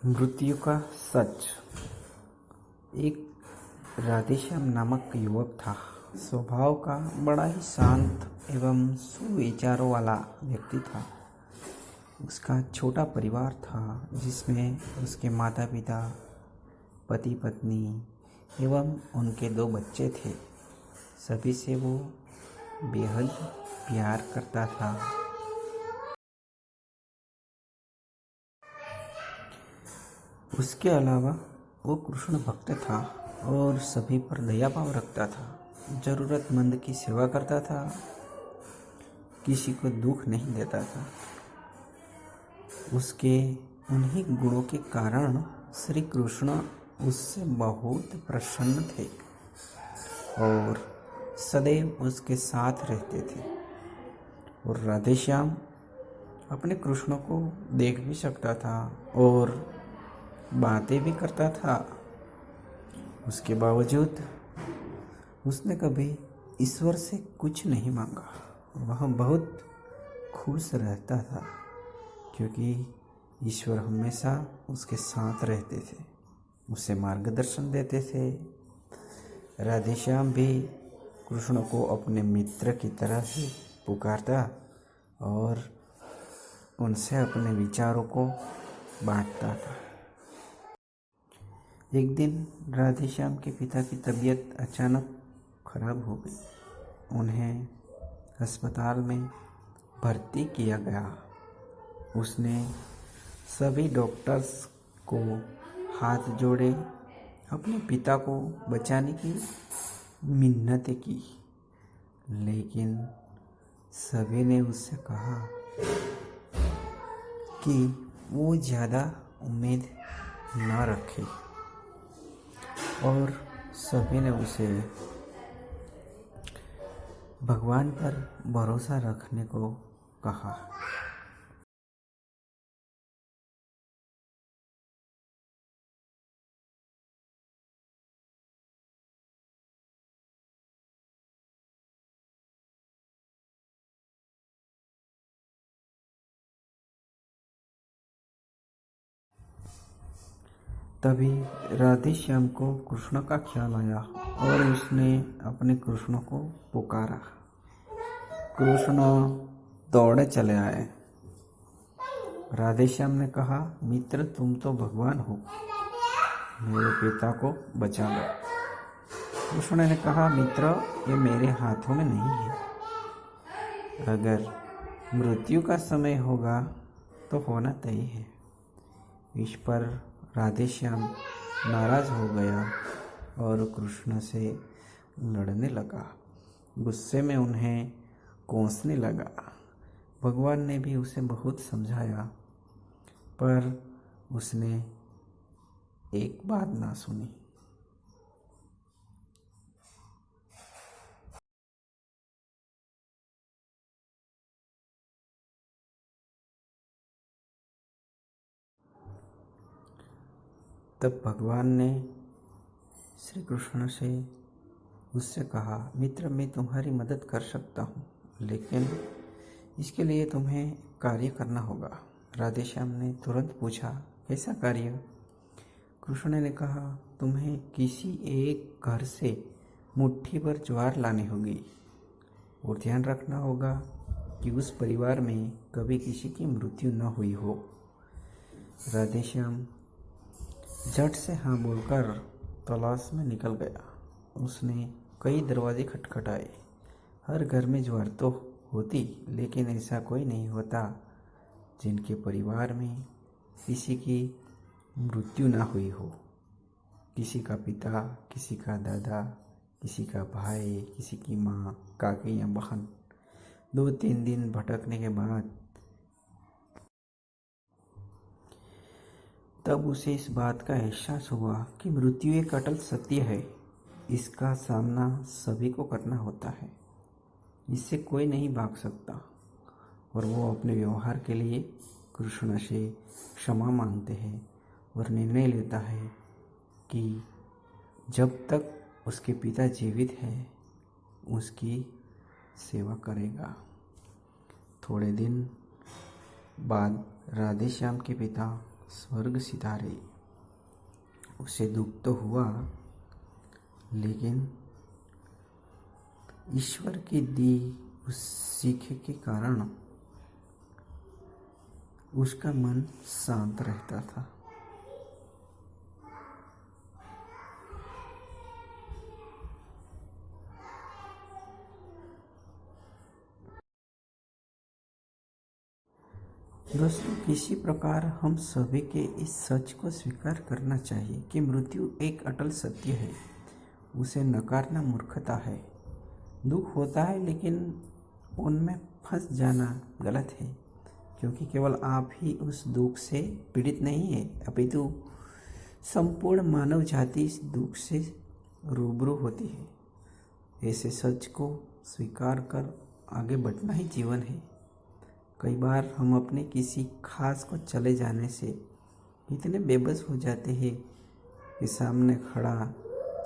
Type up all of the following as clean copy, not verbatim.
मृत्यु का सच। एक राधेश्याम नामक युवक था। स्वभाव का बड़ा ही शांत एवं सुविचारों वाला व्यक्ति था। उसका छोटा परिवार था जिसमें उसके माता पिता, पति पत्नी एवं उनके 2 बच्चे थे। सभी से वो बेहद प्यार करता था। उसके अलावा वो कृष्ण भक्त था और सभी पर दया भाव रखता था। ज़रूरतमंद की सेवा करता था, किसी को दुख नहीं देता था। उसके उन्हीं गुणों के कारण श्री कृष्ण उससे बहुत प्रसन्न थे और सदैव उसके साथ रहते थे। और राधेश्याम अपने कृष्ण को देख भी सकता था और बातें भी करता था। उसके बावजूद उसने कभी ईश्वर से कुछ नहीं मांगा। वह बहुत खुश रहता था क्योंकि ईश्वर हमेशा उसके साथ रहते थे, उसे मार्गदर्शन देते थे। राधेश्याम भी कृष्ण को अपने मित्र की तरह ही पुकारता और उनसे अपने विचारों को बांटता था। एक दिन राधेश्याम के पिता की तबीयत अचानक खराब हो गई। उन्हें अस्पताल में भर्ती किया गया। उसने सभी डॉक्टर्स को हाथ जोड़े, अपने पिता को बचाने की मिन्नतें की, लेकिन सभी ने उससे कहा कि वो ज़्यादा उम्मीद न रखे और सभी ने उसे भगवान पर भरोसा रखने को कहा। तभी राधेश्याम को कृष्ण का ख्याल आया और उसने अपने कृष्ण को पुकारा। कृष्ण दौड़े चले आए। राधेश्याम ने कहा, मित्र तुम तो भगवान हो, मेरे पिता को बचा लो। कृष्ण ने कहा, मित्र ये मेरे हाथों में नहीं है। अगर मृत्यु का समय होगा तो होना तय है। इस पर राधेश्याम नाराज हो गया और कृष्ण से लड़ने लगा। गुस्से में उन्हें कोसने लगा। भगवान ने भी उसे बहुत समझाया पर उसने एक बात ना सुनी। तब भगवान ने श्री कृष्ण से उससे कहा, मित्र मैं तुम्हारी मदद कर सकता हूँ, लेकिन इसके लिए तुम्हें कार्य करना होगा। राधेश्याम ने तुरंत पूछा, कैसा कार्य? कृष्ण ने कहा, तुम्हें किसी एक घर से मुट्ठी भर ज्वार लानी होगी और ध्यान रखना होगा कि उस परिवार में कभी किसी की मृत्यु न हुई हो। राधेश्याम झट से हाँ बोलकर तलाश में निकल गया। उसने कई दरवाजे खटखटाए। हर घर में ज्वार तो होती, लेकिन ऐसा कोई नहीं होता जिनके परिवार में किसी की मृत्यु ना हुई हो। किसी का पिता, किसी का दादा, किसी का भाई, किसी की माँ, काकी या बहन। 2-3 दिन भटकने के बाद तब उसे इस बात का एहसास हुआ कि मृत्यु एक अटल सत्य है। इसका सामना सभी को करना होता है, इससे कोई नहीं भाग सकता। और वो अपने व्यवहार के लिए कृष्ण से क्षमा मांगते हैं और निर्णय लेता है कि जब तक उसके पिता जीवित हैं उसकी सेवा करेगा। थोड़े दिन बाद राधेश्याम के पिता स्वर्ग सिधारे। उसे दुख तो हुआ, लेकिन ईश्वर की दी उस सीख के कारण उसका मन शांत रहता था। दोस्तों, किसी प्रकार हम सभी के इस सच को स्वीकार करना चाहिए कि मृत्यु एक अटल सत्य है। उसे नकारना मूर्खता है। दुख होता है, लेकिन उनमें फंस जाना गलत है, क्योंकि केवल आप ही उस दुख से पीड़ित नहीं है, अपितु संपूर्ण मानव जाति इस दुख से रूबरू होती है। ऐसे सच को स्वीकार कर आगे बढ़ना ही जीवन है। कई बार हम अपने किसी खास को चले जाने से इतने बेबस हो जाते हैं कि सामने खड़ा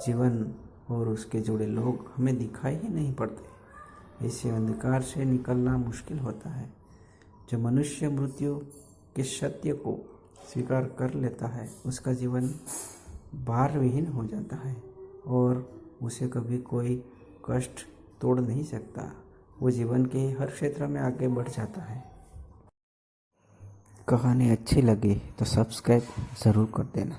जीवन और उसके जुड़े लोग हमें दिखाई ही नहीं पड़ते। ऐसे अंधकार से निकलना मुश्किल होता है। जो मनुष्य मृत्यु के सत्य को स्वीकार कर लेता है, उसका जीवन भार विहीन हो जाता है और उसे कभी कोई कष्ट तोड़ नहीं सकता। वो जीवन के हर क्षेत्र में आगे बढ़ जाता है। कहानी अच्छी लगी तो सब्सक्राइब ज़रूर कर देना।